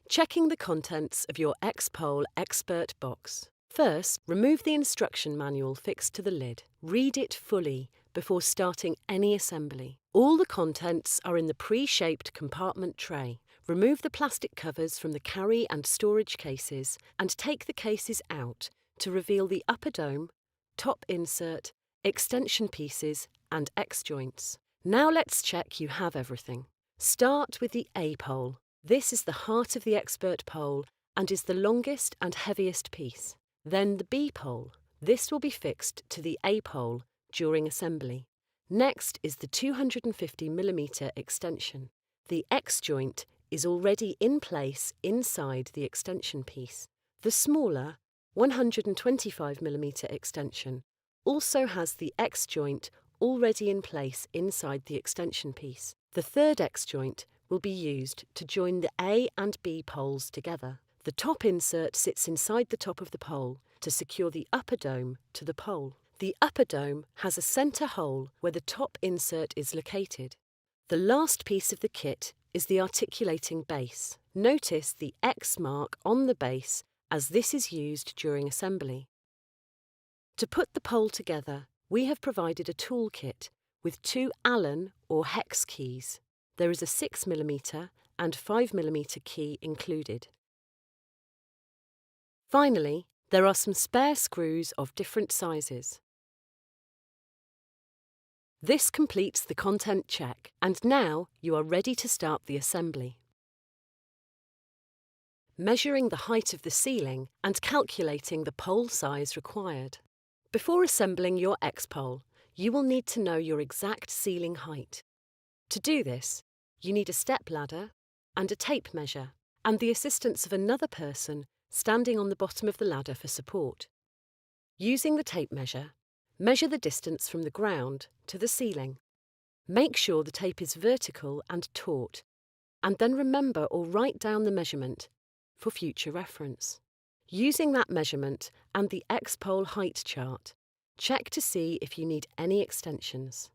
Checking the contents of your XPOL XPERT box. First, remove the instruction manual fixed to the lid. Read it fully before starting any assembly. All the contents are in the pre-shaped compartment tray. Remove the plastic covers from the carry and storage cases and take the cases out to reveal the upper dome, top insert, extension pieces and X-joints. Now let's check you have everything. Start with the A pole. This is the heart of the XPERT pole and is the longest and heaviest piece. Then the B pole. This will be fixed to the A pole during assembly. Next is the 250mm extension. The X-joint is already in place inside the extension piece. The smaller 125mm extension also has the X-joint already in place inside the extension piece. The third X-joint will be used to join the A and B poles together. The top insert sits inside the top of the pole to secure the upper dome to the pole. The upper dome has a centre hole where the top insert is located. The last piece of the kit is the articulating base. Notice the X mark on the base as this is used during assembly. To put the pole together, we have provided a toolkit with 2 Allen or hex keys. There is a 6mm and 5mm key included. Finally, there are some spare screws of different sizes. This completes the content check, and now you are ready to start the assembly. Measuring the height of the ceiling and calculating the pole size required. Before assembling your X-pole, you will need to know your exact ceiling height. To do this, you need a step ladder and a tape measure, and the assistance of another person standing on the bottom of the ladder for support. Using the tape measure, measure the distance from the ground to the ceiling. Make sure the tape is vertical and taut, and then remember or write down the measurement for future reference. Using that measurement and the X-pole height chart, check to see if you need any extensions.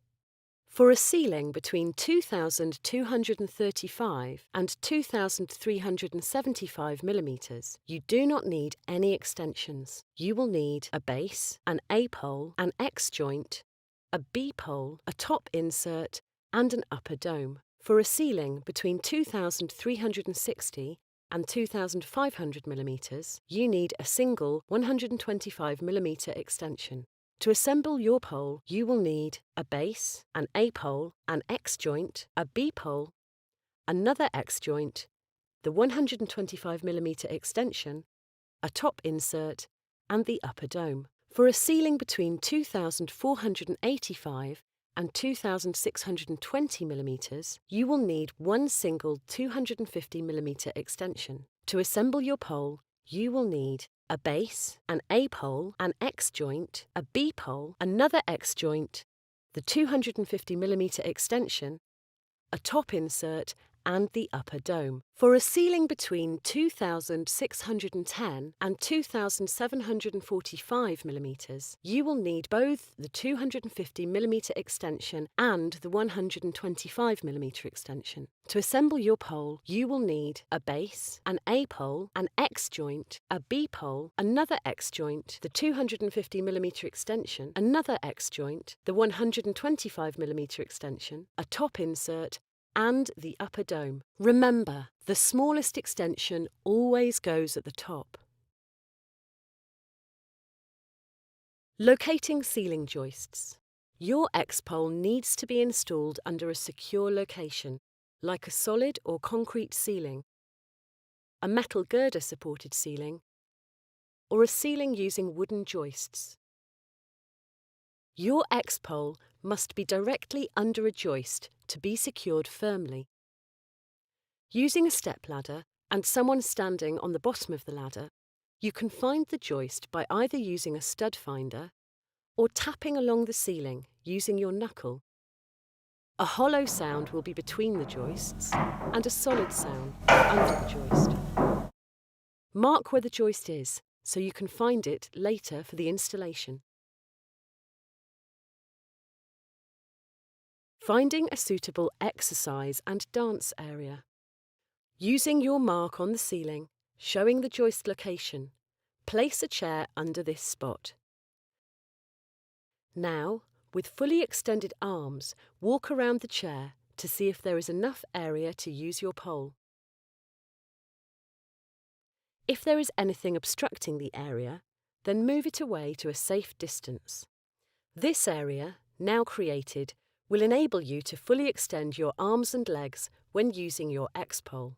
For a ceiling between 2,235 and 2,375mm, you do not need any extensions. You will need a base, an A-pole, an X-joint, a B-pole, a top insert, and an upper dome. For a ceiling between 2,360 and 2,500mm, you need a single 125mm extension. To assemble your pole, you will need a base, an A-pole, an X-joint, a B-pole, another X-joint, the 125mm extension, a top insert, and the upper dome. For a ceiling between 2,485 and 2,620mm, you will need one single 250mm extension. To assemble your pole, you will need a base, an A-pole, an X-joint, a B-pole, another X-joint, the 250mm extension, a top insert, and the upper dome. For a ceiling between 2,610 and 2,745mm, you will need both the 250mm extension and the 125mm extension. To assemble your pole, you will need a base, an A-pole, an X-joint, a B-pole, another X-joint, the 250mm extension, another X-joint, the 125mm extension, a top insert, and the upper dome. Remember, the smallest extension always goes at the top. Locating ceiling joists. Your X-pole needs to be installed under a secure location, like a solid or concrete ceiling, a metal girder-supported ceiling, or a ceiling using wooden joists. Your X-pole must be directly under a joist to be secured firmly. Using a step ladder and someone standing on the bottom of the ladder, you can find the joist by either using a stud finder or tapping along the ceiling using your knuckle. A hollow sound will be between the joists and a solid sound under the joist. Mark where the joist is so you can find it later for the installation. Finding a suitable exercise and dance area. Using your mark on the ceiling, showing the joist location, place a chair under this spot. Now, with fully extended arms, walk around the chair to see if there is enough area to use your pole. If there is anything obstructing the area, then move it away to a safe distance. This area, now created, will enable you to fully extend your arms and legs when using your X-pole.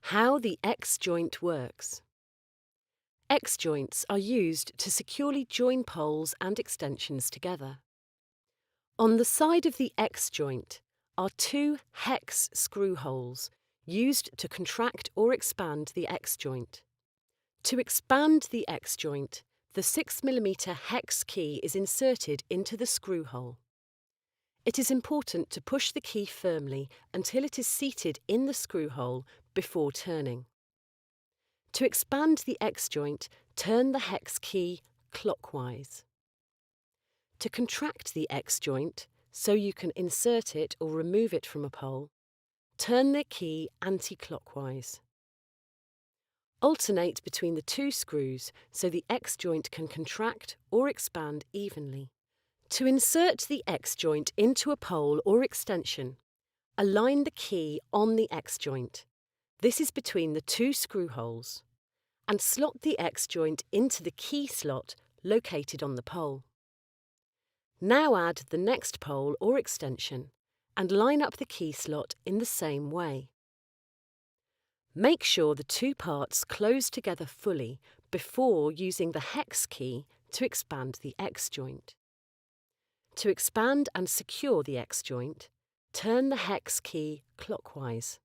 How the X-joint works. X-joints are used to securely join poles and extensions together. On the side of the X-joint are two hex screw holes used to contract or expand the X-joint. To expand the X-joint, the 6mm hex key is inserted into the screw hole. It is important to push the key firmly until it is seated in the screw hole before turning. To expand the X-joint, turn the hex key clockwise. To contract the X-joint, so you can insert it or remove it from a pole, turn the key anti-clockwise. Alternate between the two screws so the X-joint can contract or expand evenly. To insert the X-joint into a pole or extension, align the key on the X-joint. This is between the two screw holes, and slot the X-joint into the key slot located on the pole. Now add the next pole or extension and line up the key slot in the same way. Make sure the two parts close together fully before using the hex key to expand the X-joint. To expand and secure the X-joint, turn the hex key clockwise.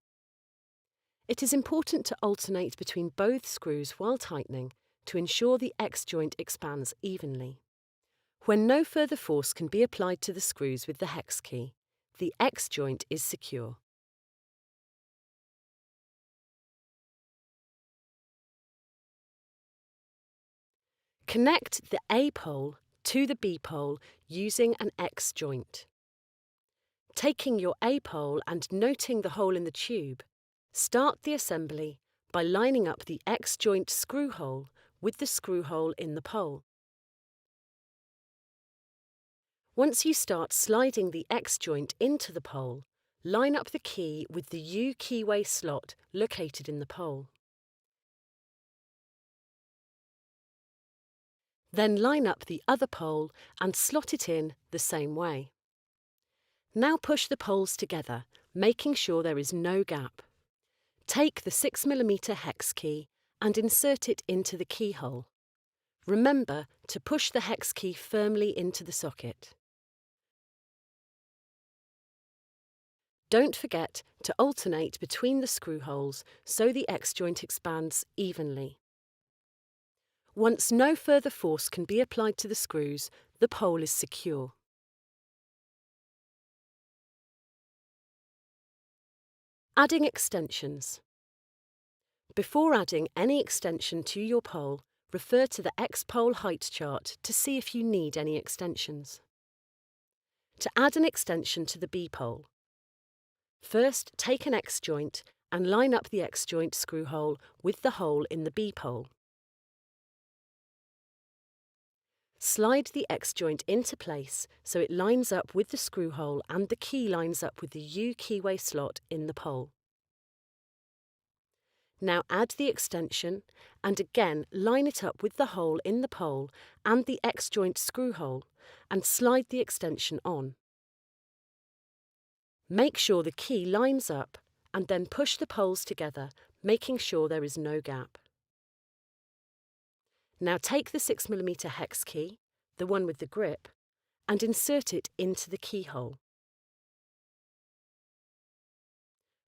It is important to alternate between both screws while tightening to ensure the X-joint expands evenly. When no further force can be applied to the screws with the hex key, the X-joint is secure. Connect the A pole to the B pole using an X-joint. Taking your A pole and noting the hole in the tube, start the assembly by lining up the X-joint screw hole with the screw hole in the pole. Once you start sliding the X-joint into the pole, line up the key with the U keyway slot located in the pole. Then line up the other pole and slot it in the same way. Now push the poles together, making sure there is no gap. Take the 6mm hex key and insert it into the keyhole. Remember to push the hex key firmly into the socket. Don't forget to alternate between the screw holes so the X-joint expands evenly. Once no further force can be applied to the screws, the pole is secure. Adding extensions. Before adding any extension to your pole, refer to the X-pole height chart to see if you need any extensions. To add an extension to the B pole, first take an X-joint and line up the X-joint screw hole with the hole in the B pole. Slide the X-joint into place so it lines up with the screw hole and the key lines up with the U keyway slot in the pole. Now add the extension and again line it up with the hole in the pole and the X-joint screw hole and slide the extension on. Make sure the key lines up and then push the poles together, making sure there is no gap. Now take the 6mm hex key, the one with the grip, and insert it into the keyhole.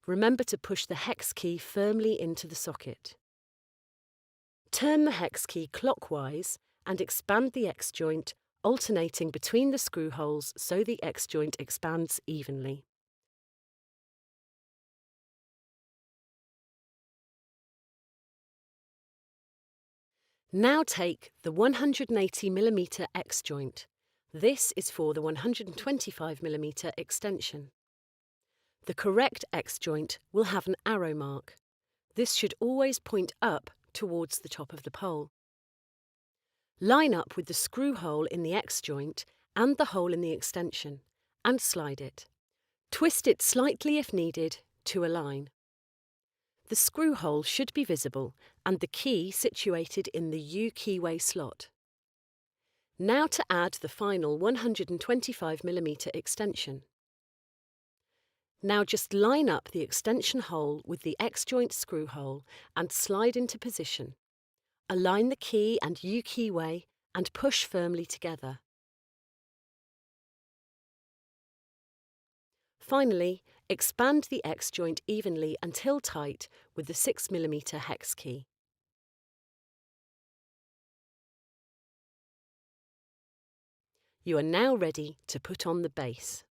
Remember to push the hex key firmly into the socket. Turn the hex key clockwise and expand the X-joint, alternating between the screw holes so the X-joint expands evenly. Now take the 180mm X-joint, This is for the 125mm extension. The correct X-joint will have an arrow mark. This should always point up towards the top of the pole. Line up with the screw hole in the X-joint and the hole in the extension, and slide it. Twist it slightly if needed to align. The screw hole should be visible and the key situated in the U keyway slot. Now to add the final 125mm extension. Now just line up the extension hole with the X-joint screw hole and slide into position. Align the key and U keyway and push firmly together. Finally, expand the X-joint evenly until tight with the 6mm hex key. You are now ready to put on the base.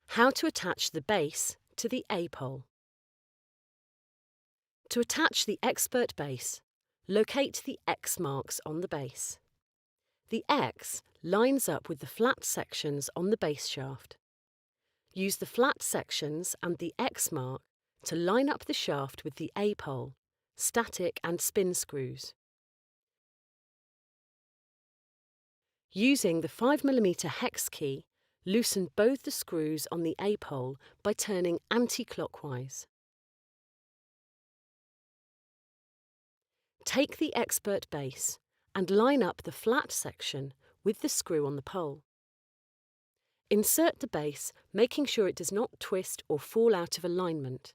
How to attach the base to the A-pole. To attach the XPERT base, locate the X marks on the base. The X lines up with the flat sections on the base shaft. Use the flat sections and the X mark to line up the shaft with the A-pole, static and spin screws. Using the 5mm hex key, loosen both the screws on the A-pole by turning anti-clockwise. Take the XPERT base and line up the flat section with the screw on the pole. Insert the base, making sure it does not twist or fall out of alignment.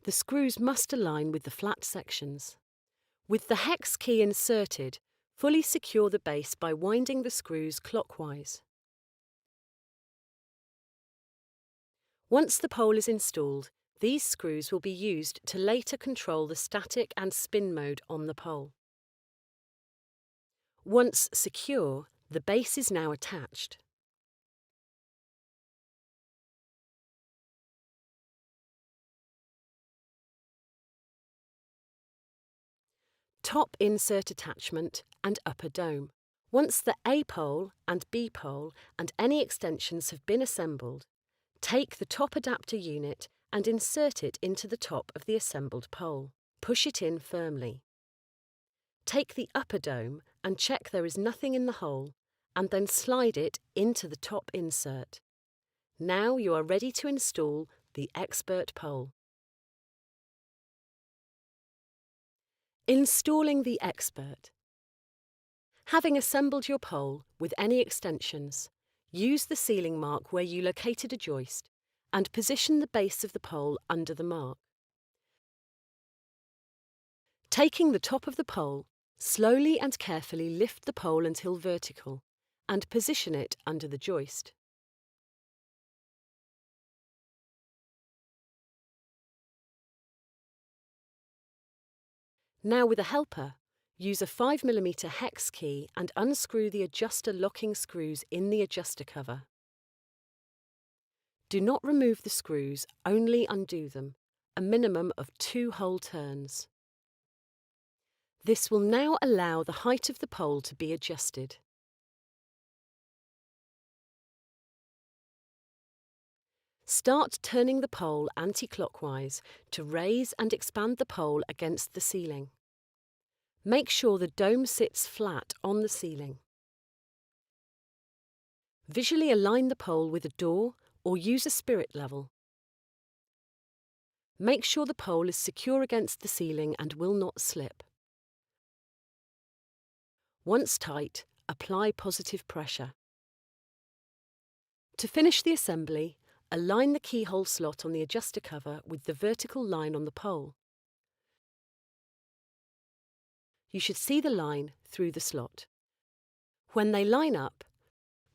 The screws must align with the flat sections. With the hex key inserted, fully secure the base by winding the screws clockwise. Once the pole is installed, these screws will be used to later control the static and spin mode on the pole. Once secure, the base is now attached. Top insert attachment and upper dome. Once the A pole and B pole and any extensions have been assembled, take the top adapter unit and insert it into the top of the assembled pole. Push it in firmly. Take the upper dome and check there is nothing in the hole, and then slide it into the top insert. Now you are ready to install the XPERT pole. Installing the XPERT. Having assembled your pole with any extensions, use the sealing mark where you located a joist and position the base of the pole under the mark. Taking the top of the pole, slowly and carefully lift the pole until vertical and position it under the joist. Now with a helper, use a 5mm hex key and unscrew the adjuster locking screws in the adjuster cover. Do not remove the screws, only undo them, a minimum of 2 hole turns. This will now allow the height of the pole to be adjusted. Start turning the pole anti-clockwise to raise and expand the pole against the ceiling. Make sure the dome sits flat on the ceiling. Visually align the pole with a door or use a spirit level. Make sure the pole is secure against the ceiling and will not slip. Once tight, apply positive pressure. To finish the assembly, align the keyhole slot on the adjuster cover with the vertical line on the pole. You should see the line through the slot. When they line up,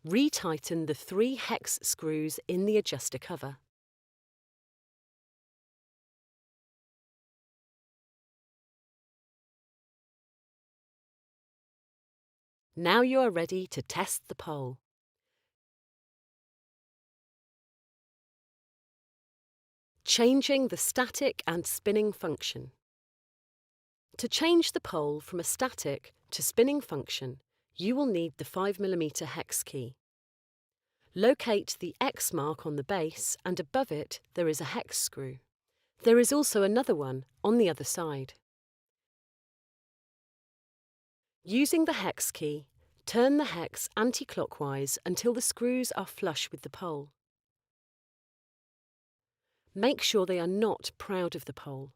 retighten the 3 hex screws in the adjuster cover. Now you are ready to test the pole. Changing the static and spinning function. To change the pole from a static to spinning function, you will need the 5mm hex key. Locate the X mark on the base, and above it there is a hex screw. There is also another one on the other side. Using the hex key, turn the hex anti-clockwise until the screws are flush with the pole. Make sure they are not proud of the pole.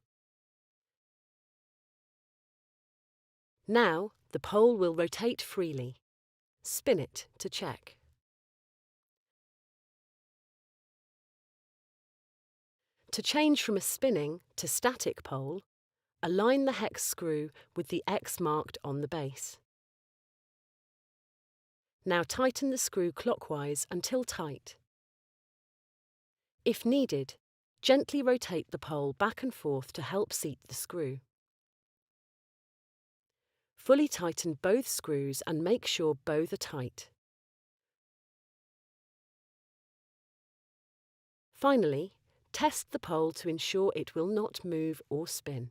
Now the pole will rotate freely. Spin it to check. To change from a spinning to static pole, align the hex screw with the X marked on the base. Now tighten the screw clockwise until tight. If needed, gently rotate the pole back and forth to help seat the screw. Fully tighten both screws and make sure both are tight. Finally, test the pole to ensure it will not move or spin.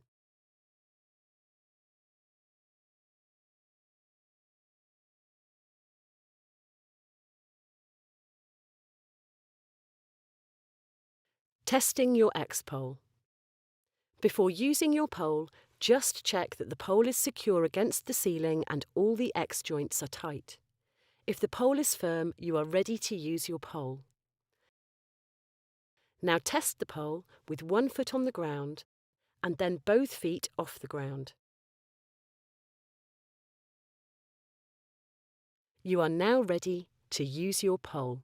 Testing your X pole. Before using your pole, just check that the pole is secure against the ceiling and all the X joints are tight. If the pole is firm, you are ready to use your pole. Now test the pole with one foot on the ground and then both feet off the ground. You are now ready to use your pole.